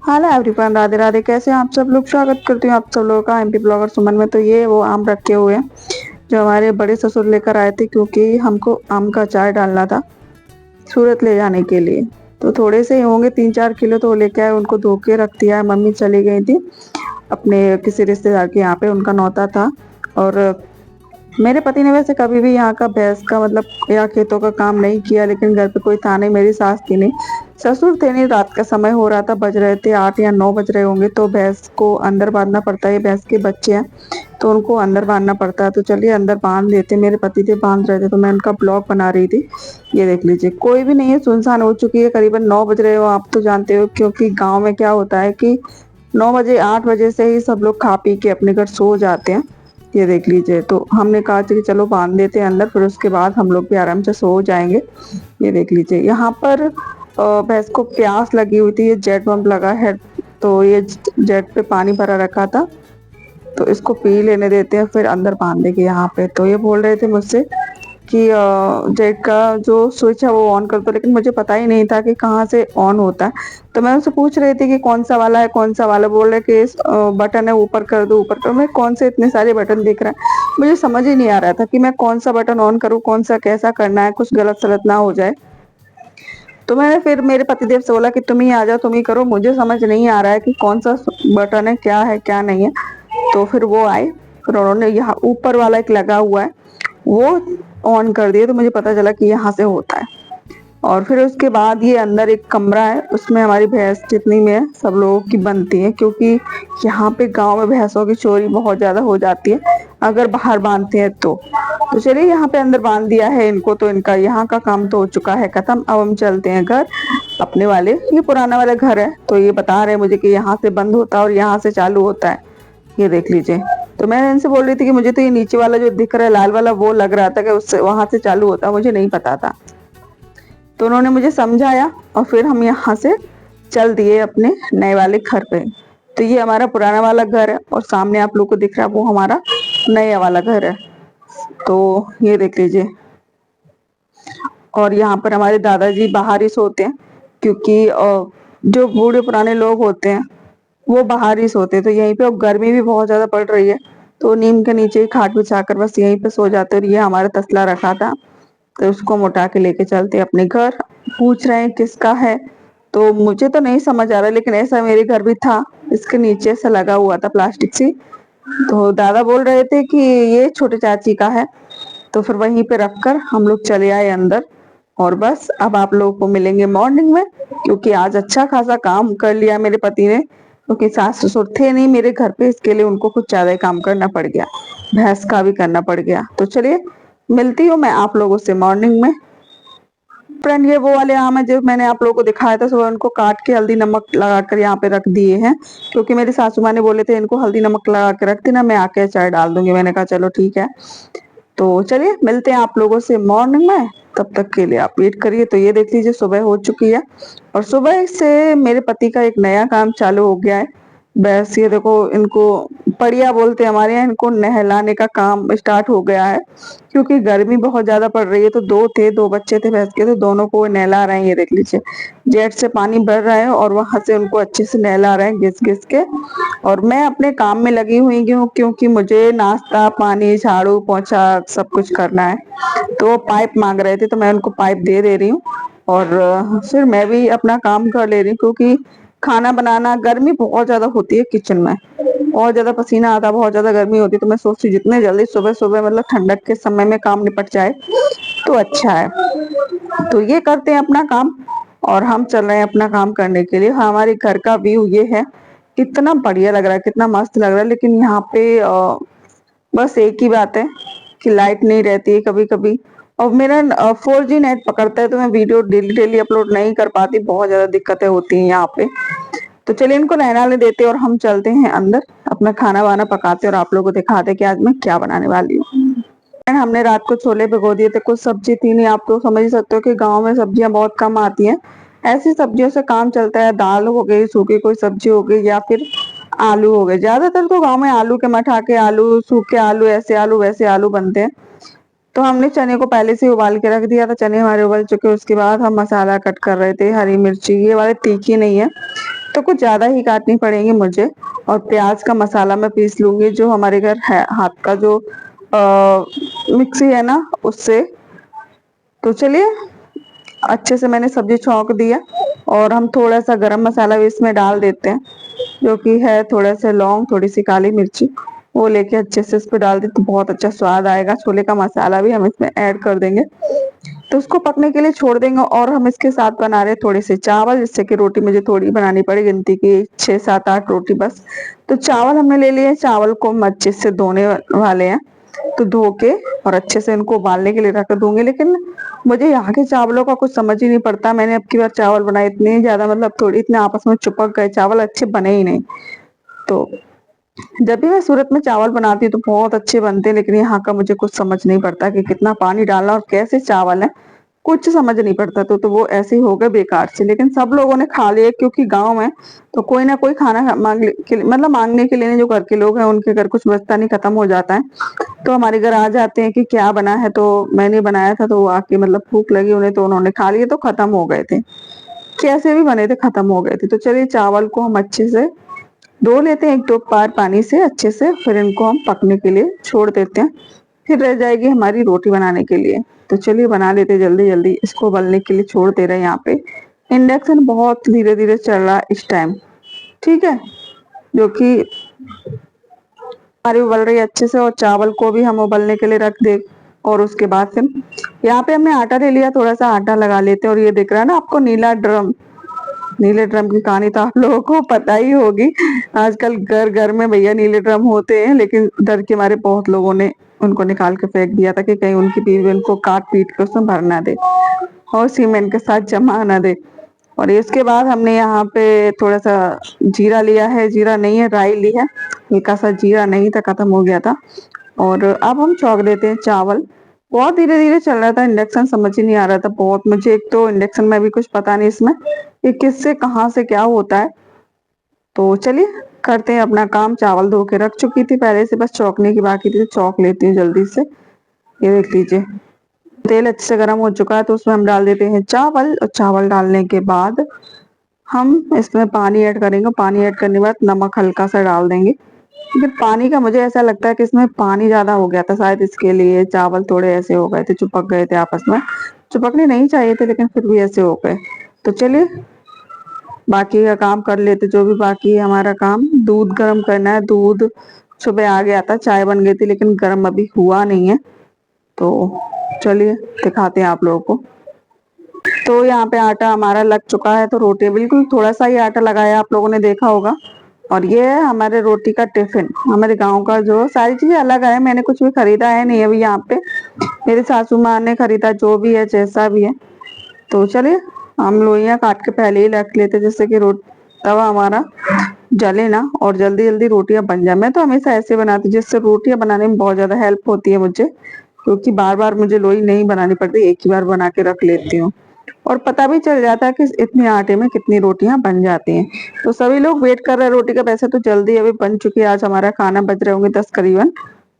Hello everyone, Radhe Radhe. कैसे हैं आप सब लोग? स्वागत करती हूँ आप सब लोगों का एमपी ब्लॉगर सुमन में। तो ये वो आम रखे हुए हैं जो हमारे बड़े ससुर लेकर आए थे, क्योंकि हमको आम का अचार डालना था सूरत ले जाने के लिए। तो थोड़े से ही होंगे, 3-4 किलो तो लेके आए। उनको धो के रख दिया है। मम्मी चली गई थी अपने किसी रिश्तेदार के यहाँ पे, उनका नौता था। और मेरे पति ने वैसे कभी भी यहाँ का भैंस का मतलब या खेतों का काम नहीं किया, लेकिन घर पे कोई था नहीं, मेरी सास थी नहीं, ससुर थे नहीं। रात का समय हो रहा था, बज रहे थे 8 या 9 बज रहे होंगे। तो भैंस को अंदर बांधना पड़ता है, भैंस के बच्चे हैं तो उनको अंदर बांधना पड़ता है। तो चलिए अंदर बांध देते। मेरे पति थे बांध रहे थे, तो मैं उनका ब्लॉग बना रही थी। ये देख लीजिए, कोई भी नहीं है, सुनसान हो चुकी है। करीबन 9 बज रहे हो, आप तो जानते हो क्योंकि गाँव में क्या होता है कि 9 बजे 8 बजे से ही सब लोग खा पी के अपने घर सो जाते हैं। ये देख लीजिए, तो हमने कहा कि चलो बांध देते हैं अंदर, फिर उसके बाद हम लोग भी आराम से सो जाएंगे। ये देख लीजिए, यहाँ पर भैंस को प्यास लगी हुई थी। ये जेट पंप लगा है, तो ये जेट पे पानी भरा रखा था, तो इसको पी लेने देते हैं, फिर अंदर बांध देंगे यहाँ पे। तो ये बोल रहे थे मुझसे कि जेट का जो स्विच है वो ऑन कर दो, लेकिन मुझे पता ही नहीं था कि कहाँ से ऑन होता है। तो मैं उनसे पूछ रही थी कि कौन सा वाला है, कौन सा वाला। बोल रहे कि इस बटन है, ऊपर कर दो, ऊपर करो। मैं कौन से इतने सारे बटन दिख रहे हैं, मुझे समझ ही नहीं आ रहा था कि मैं कौन सा बटन ऑन करूँ, कौन सा कैसा करना है, कुछ गलत सलत ना हो जाए। तो मैंने फिर मेरे पतिदेव से बोला कि तुम ही आ जाओ, तुम ही करो, मुझे समझ नहीं आ रहा है कि कौन सा बटन है क्या नहीं है। तो फिर वो आए, फिर उन्होंने यहाँ ऊपर वाला एक लगा हुआ है वो ऑन कर दिया, तो मुझे पता चला कि यहाँ से होता है। और फिर उसके बाद ये अंदर एक कमरा है, उसमें हमारी भैंस जितनी में है सब लोगों की बनती है, क्योंकि यहाँ पे गांव में भैंसों की चोरी बहुत ज्यादा हो जाती है अगर बाहर बांधते हैं तो चलिए यहाँ पे अंदर बांध दिया है इनको। तो इनका यहाँ का काम तो हो चुका है खत्म। अब हम चलते हैं घर अपने वाले। ये पुराना वाला घर है, तो ये बता रहे हैं मुझे कि यहाँ से बंद होता है और यहाँ से चालू होता है। ये देख लीजिए। तो मैं इनसे बोल रही थी कि मुझे तो ये नीचे वाला जो दिख रहा है लाल वाला, वो लग रहा था कि उससे वहां से चालू होता, मुझे नहीं पता था। तो उन्होंने मुझे समझाया और फिर हम यहाँ से चल दिए अपने नए वाले घर पे। तो ये हमारा पुराना वाला घर है और सामने आप लोग को दिख रहा है वो हमारा नया वाला घर है। तो ये देख लीजिए। और यहाँ पर हमारे दादाजी बाहर ही सोते हैं, क्योंकि जो बूढ़े पुराने लोग होते हैं वो बाहर ही सोते हैं। तो यहीं पे, अब गर्मी भी बहुत ज्यादा पड़ रही है, तो नीम के नीचे ही खाट बिछाकर बस यहीं पे सो जाते हैं। और ये हमारा तसला रखा था, तो उसको हम उठा के लेके चलते अपने घर। पूछ रहे हैं किसका है, तो मुझे तो नहीं समझ आ रहा, लेकिन ऐसा मेरे घर भी था, इसके नीचे से लगा हुआ था प्लास्टिक सी। तो दादा बोल रहे थे कि ये छोटे चाची का है। तो फिर वहीं पे रखकर हम लोग चले आए अंदर। और बस अब आप लोगों को मिलेंगे मॉर्निंग में, क्योंकि आज अच्छा खासा काम कर लिया मेरे पति ने, क्योंकि सास ससुर थे नहीं मेरे घर पे, इसके लिए उनको कुछ ज्यादा ही काम करना पड़ गया, भैंस का भी करना पड़ गया। तो चलिए मिलती हूँ मैं आप लोगों से मॉर्निंग में। फ्रेंड, ये वो वाले आम है जो मैंने आप लोगों को दिखाया था सुबह, उनको काट के हल्दी नमक लगाकर यहाँ पे रख दिए हैं, क्योंकि मेरी सासू माँ ने बोले थे इनको हल्दी नमक लगा के रख देना, मैं आके अचार डाल दूंगी। मैंने कहा चलो ठीक है। तो चलिए मिलते हैं आप लोगों से मॉर्निंग में, तब तक के लिए आप वेट करिए। तो ये देख लीजिए, सुबह हो चुकी है और सुबह से मेरे पति का एक नया काम चालू हो गया है। बस ये देखो, इनको पड़िया बोलते हैं हमारे यहाँ, इनको नहलाने का काम स्टार्ट हो गया है, क्योंकि गर्मी बहुत ज्यादा पड़ रही है। तो दो बच्चे थे भैंस के, तो दोनों को नहला रहे हैं। ये देख लीजिए, जेट से पानी भर रहा है और वहां से उनको अच्छे से नहला रहे हैं घिस घिस के। और मैं अपने काम में लगी हुई हूँ, क्योंकि मुझे नाश्ता पानी झाड़ू पोछा सब कुछ करना है। तो वो पाइप मांग रहे थे, तो मैं उनको पाइप दे रही हूँ। और फिर मैं भी अपना काम कर ले रही हूँ, क्योंकि खाना बनाना, गर्मी बहुत ज्यादा होती है किचन में, बहुत ज्यादा पसीना आता है, बहुत ज्यादा गर्मी होती है। तो मैं सोचती जितने जल्दी सुबह सुबह मतलब ठंडक के समय में काम निपट जाए तो अच्छा है। तो ये करते हैं अपना काम और हम चल रहे हैं अपना काम करने के लिए। हमारे घर का व्यू ये है, कितना बढ़िया लग रहा है, कितना मस्त लग रहा है। लेकिन यहाँ पे बस एक ही बात है कि लाइट नहीं रहती है कभी कभी। और मेरा 4G नेट पकड़ता है, तो मैं वीडियो डेली डेली अपलोड नहीं कर पाती, बहुत ज्यादा दिक्कतें होती हैं यहाँ पे। तो चलिए इनको नहलाने देते और हम चलते हैं अंदर, अपना खाना वाना पकाते और आप लोगों को दिखाते कि आज मैं क्या बनाने वाली हूँ। हमने रात को छोले भिगो दिए थे, कुछ सब्जी थी नहीं। आप तो समझ ही सकते हो कि गांव में सब्जियां बहुत कम आती हैं, ऐसी सब्जियों से काम चलता है। दाल हो गई, सूखी कोई सब्जी हो गई, या फिर आलू हो गए। ज्यादातर तो गांव में आलू के मठाके, आलू सूखे, आलू ऐसे आलू वैसे आलू बनते हैं। तो हमने चने को पहले से उबाल के रख दिया था, चने हमारे उबल चुके। उसके बाद हम मसाला कट कर रहे थे। हरी मिर्ची ये वाले तीखी नहीं है तो कुछ ज़्यादा ही काटनी पड़ेंगी मुझे, और प्याज का मसाला मैं पीस लूँगी जो हमारे घर है, हाथ का जो मिक्सी है ना उससे। तो चलिए अच्छे से मैंने सब्जी छौंक दिया, और हम थोड़ा सा गरम मसाला भी इसमें डाल देते हैं, जो कि है थोड़ा सा लौंग, थोड़ी सी काली मिर्ची, वो लेके अच्छे से इस पे डाल दी तो बहुत अच्छा स्वाद आएगा। छोले का मसाला भी हम इसमें ऐड कर देंगे, तो उसको पकने के लिए छोड़ देंगे। और हम इसके साथ बना रहे थोड़े से चावल, जिससे कि रोटी मुझे थोड़ी बनानी पड़ी, गिनती की 6 7 8 रोटी बस। तो चावल हमने ले लिए, चावल को हम अच्छे से धोने वाले हैं, तो धो के और अच्छे से इनको उबालने के लिए रख दूंगी। लेकिन मुझे यहाँ के चावलों का कुछ समझ ही नहीं पड़ता। मैंने अब की बार चावल बनाए इतने ज्यादा, मतलब थोड़ी इतने आपस में चिपक गए, चावल अच्छे बने ही नहीं। तो जब भी मैं सूरत में चावल बनाती हूँ तो बहुत अच्छे बनते हैं, लेकिन यहाँ का मुझे कुछ समझ नहीं पड़ता कि कितना पानी डालना और कैसे चावल है, कुछ समझ नहीं पड़ता। तो वो ऐसे ही हो गए बेकार से। लेकिन सब लोगों ने खा लिए, क्योंकि गांव में तो कोई ना कोई खाना मतलब मांगने के लिए, जो घर के लोग हैं उनके घर कुछ बचता नहीं, खत्म हो जाता है, तो हमारे घर आ जाते हैं कि क्या बना है। तो मैंने बनाया था, तो वो आके मतलब भूख लगी उन्हें तो उन्होंने खा लिए, तो खत्म हो गए थे, कैसे भी बने थे खत्म हो गए थे। तो चलिए चावल को हम अच्छे से धो लेते हैं 1 2 बार पानी से अच्छे से, फिर इनको हम पकने के लिए छोड़ देते हैं, फिर रह जाएगी हमारी रोटी बनाने के लिए। तो चलिए बना लेते हैं जल्दी जल्दी, इसको उबलने के लिए छोड़ दे रहे हैं। यहाँ पे इंडक्शन बहुत धीरे धीरे चल रहा है इस टाइम, ठीक है, जो कि हमारी उबल रही है अच्छे से, और चावल को भी हम उबलने के लिए रख दे। और उसके बाद फिर यहाँ पे हमने आटा ले लिया, थोड़ा सा आटा लगा लेते हैं। और ये दिख रहा है ना आपको नीला ड्रम, नीले ड्रम की कहानी तो आप लोगों को पता ही होगी। आजकल घर घर में भैया नीले ड्रम होते हैं, लेकिन डर के मारे बहुत लोगों ने उनको निकाल के फेंक दिया था कि कहीं उनकी बीवी उनको काट पीट के उसमें भर ना दे और सीमेंट के साथ जमा ना दे। और इसके बाद हमने यहाँ पे थोड़ा सा जीरा लिया है, जीरा नहीं है राई ली है, हल्का सा जीरा नहीं था, खत्म हो गया था। और अब हम छौंक देते हैं चावल। बहुत धीरे धीरे चल रहा था इंडक्शन, समझ ही नहीं आ रहा था बहुत मुझे। एक तो इंडक्शन में भी कुछ पता नहीं इसमें कि किससे कहाँ से क्या होता है। तो चलिए करते हैं अपना काम। चावल धो के रख चुकी थी पहले से, बस चौंकने की बाकी थी, तो चौंक लेती हूँ जल्दी से। ये देख लीजिए तेल अच्छे से गर्म हो चुका है, तो उसमें हम डाल देते हैं चावल। और चावल डालने के बाद हम इसमें पानी ऐड करेंगे। पानी ऐड करने के बाद नमक हल्का सा डाल देंगे। फिर पानी का मुझे ऐसा लगता है कि इसमें पानी ज्यादा हो गया था शायद, इसके लिए चावल थोड़े ऐसे हो गए थे, चिपक गए थे आपस में। चिपकने नहीं चाहिए थे, लेकिन फिर भी ऐसे हो गए। तो चलिए बाकी का काम कर लेते, जो भी बाकी है हमारा काम। दूध गर्म करना है, दूध सुबह आ गया था, चाय बन गई थी, लेकिन गर्म अभी हुआ नहीं है। तो चलिए दिखाते हैं आप लोगों को। तो यहाँ पे आटा हमारा लग चुका है, तो रोटी बिल्कुल थोड़ा सा ही आटा लगाया, आप लोगों ने देखा होगा। और ये है हमारे रोटी का टिफिन, हमारे गांव का। जो सारी चीजें अलग है, मैंने कुछ भी खरीदा है नहीं अभी यहाँ पे, मेरी सासू माँ ने खरीदा, जो भी है जैसा भी है। तो चलिए हम लोइयाँ काट के पहले ही रख लेते, जिससे कि रोट तवा हमारा जले ना और जल्दी जल्दी रोटियां बन जाए। मैं तो हमेशा ऐसे बनाती हूँ, जिससे रोटियां बनाने में बहुत ज्यादा हेल्प होती है मुझे, क्योंकि बार बार मुझे लोई नहीं बनानी पड़ती, एक ही बार बना के रख लेती हूँ। और पता भी चल जाता है कि इतने आटे में कितनी रोटियां बन जाती हैं। तो सभी लोग वेट कर रहे हैं रोटी का। वैसे तो जल्दी अभी बन चुकी है, आज हमारा खाना बज रहे होंगे 10 करीबन।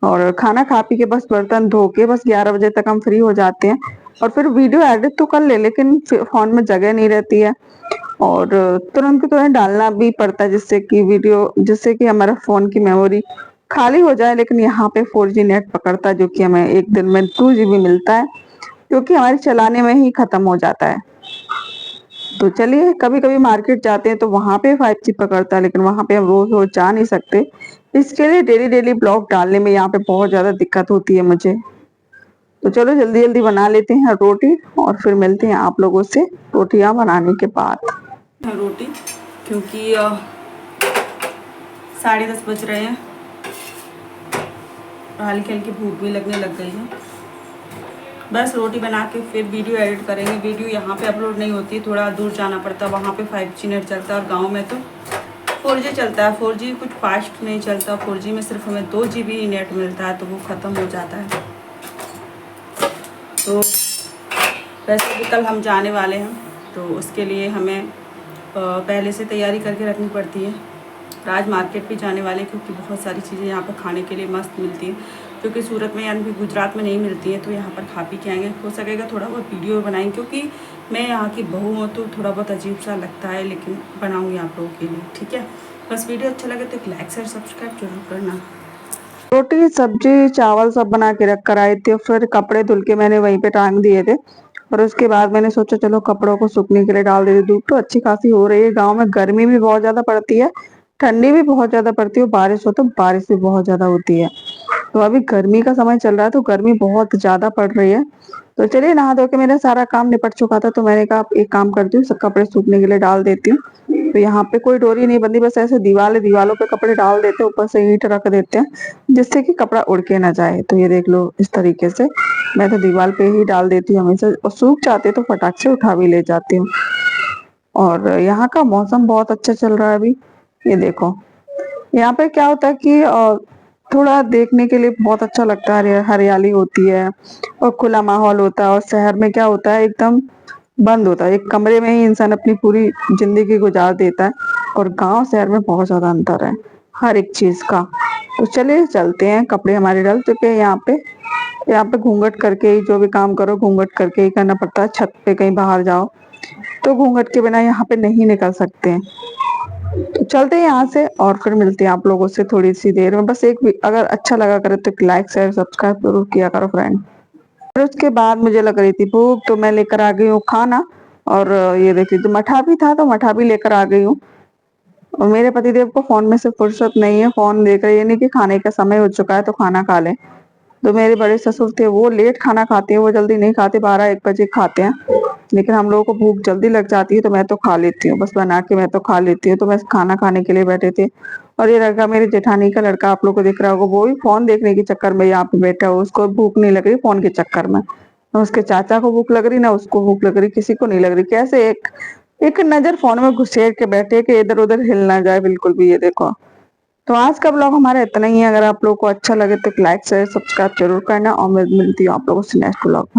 और खाना खा पी के बस बर्तन धो के बस 11 बजे तक हम फ्री हो जाते हैं। और फिर वीडियो एडिट तो कर ले, लेकिन फोन में जगह नहीं रहती है, और तुरंत के तुरंत डालना भी पड़ता है, जिससे कि हमारा फोन की मेमोरी खाली हो जाए। लेकिन यहाँ पे 4G नेट पकड़ता है, जो कि हमें एक दिन में 2 GB मिलता है, क्योंकि हमारे चलाने में ही खत्म हो जाता है। तो चलिए कभी कभी मार्केट जाते हैं तो वहां पे 5G पकड़ता है, लेकिन वहां पे हम रोज रोज जा नहीं सकते। इसके लिए डेली डेली ब्लॉग डालने में यहाँ पे बहुत ज्यादा दिक्कत होती है मुझे। तो चलो जल्दी जल्दी बना लेते हैं रोटी, और फिर मिलते हैं आप लोगों से रोटियां बनाने के बाद। रोटी, क्योंकि 10:30 बज रहे हैं, हल्की हल्की भूख भी लगने लग गई है। बस रोटी बना के फिर वीडियो एडिट करेंगे। वीडियो यहाँ पे अपलोड नहीं होती, थोड़ा दूर जाना पड़ता है, वहाँ पे 5G नेट चलता है, और गांव में तो 4G चलता है। 4G कुछ फास्ट नहीं चलता, 4G में सिर्फ हमें 2 GB नेट मिलता है, तो वो ख़त्म हो जाता है। तो वैसे भी कल हम जाने वाले हैं, तो उसके लिए हमें पहले से तैयारी करके रखनी पड़ती है। आज मार्केट भी जाने वाले, क्योंकि बहुत सारी चीज़ें यहाँ पर खाने के लिए मस्त मिलती हैं। क्योंकि सूरत में यानी कि गुजरात में नहीं मिलती है, तो यहाँ पर खा पी के आएंगे। हो सकेगा थोड़ा बहुत वीडियो बनाएंगे, क्योंकि मैं यहाँ की बहू हूँ तो थोड़ा बहुत अजीब सा लगता है, लेकिन बनाऊँगी आप लोगों के लिए, ठीक है। बस वीडियो अच्छा लगे तो एक लाइक शेयर सब्सक्राइब जरूर करना। रोटी सब्जी चावल सब बना के रख कर आई थी, फिर कपड़े धुल के मैंने वहीं पे टांग दिए थे। और उसके बाद मैंने सोचा चलो कपड़ों को सूखने के लिए डाल देती। धूप तो अच्छी खासी हो रही है, गांव में गर्मी भी बहुत ज्यादा पड़ती है, ठंडी भी बहुत ज्यादा पड़ती है, बारिश हो तो बारिश भी बहुत ज्यादा होती है। तो अभी गर्मी का समय चल रहा है तो गर्मी बहुत ज्यादा पड़ रही है। तो चलिए नहा धो के मेरा सारा काम निपट चुका था, तो मैंने कहा एक काम करती हूँ, सब कपड़े सूखने के लिए डाल देती हूँ। तो यहाँ पे कोई डोरी नहीं बंधी, बस ऐसे दीवारों पे कपड़े डाल देते हैं, ऊपर से ईंट रख देते हैं जिससे कि कपड़ा उड़ के ना जाए। तो ये देख लो इस तरीके से मैं तो दीवार पे ही डाल देती हूँ हमेशा, और सूख जाते तो फटाक से उठा भी ले जाती हूँ। और यहाँ का मौसम बहुत अच्छा चल रहा है अभी। ये देखो यहाँ पे क्या होता है कि थोड़ा देखने के लिए बहुत अच्छा लगता है, हरियाली होती है और खुला माहौल होता है। और शहर में क्या होता है, एकदम बंद होता है, एक कमरे में ही इंसान अपनी पूरी जिंदगी गुजार देता है। और गांव शहर में बहुत ज्यादा अंतर है हर एक चीज का। तो चलिए चलते हैं, कपड़े हमारे डल चुके हैं। यहाँ पे घूंघट करके ही जो भी काम करो घूंघट करके ही करना पड़ता है। छत पे कहीं बाहर जाओ तो घूंघट के बिना यहाँ पे नहीं निकल सकते हैं। तो चलते हैं यहाँ से और फिर मिलते हैं आप लोगों से थोड़ी सी देर में। बस अगर अच्छा लगा करे तो लाइक शेयर सब्सक्राइब जरूर किया करो फ्रेंड। फिर उसके बाद मुझे लग रही थी भूख, तो मैं लेकर आ गई हूँ खाना। और ये देखिए तो मठा भी था, तो मठा भी लेकर आ गई हूँ। और मेरे पतिदेव को फोन में से फुर्सत नहीं है, फोन देख रहे, ये नहीं कि खाने का समय हो चुका है तो खाना खा ले। तो मेरे बड़े ससुर थे, वो लेट खाना खाते हैं, वो जल्दी नहीं खाते, 12-1 बजे खाते हैं। लेकिन हम लोगों को भूख जल्दी लग जाती है तो मैं तो खा लेती हूँ, बस बना के मैं तो खा लेती हूँ। तो बस खाना खाने के लिए बैठे थे। और ये लड़का मेरी जेठानी का लड़का, आप लोग को दिख रहा होगा, वो भी फोन देखने के चक्कर में यहाँ पे बैठा हो, उसको भूख नहीं लग रही फोन के चक्कर में। ना उसके चाचा को भूख लग रही, ना उसको भूख लग रही, किसी को नहीं लग रही। कैसे एक एक नजर फोन में घुसेड़ के बैठे कि इधर उधर हिल ना जाए बिल्कुल भी। ये देखो, तो आज का ब्लॉग हमारा इतना ही है। अगर आप लोगों को अच्छा लगे तो लाइक शेयर सब्सक्राइब जरूर करना, और मैं मिलती हूँ आप लोगों से नेक्स्ट ब्लॉग में।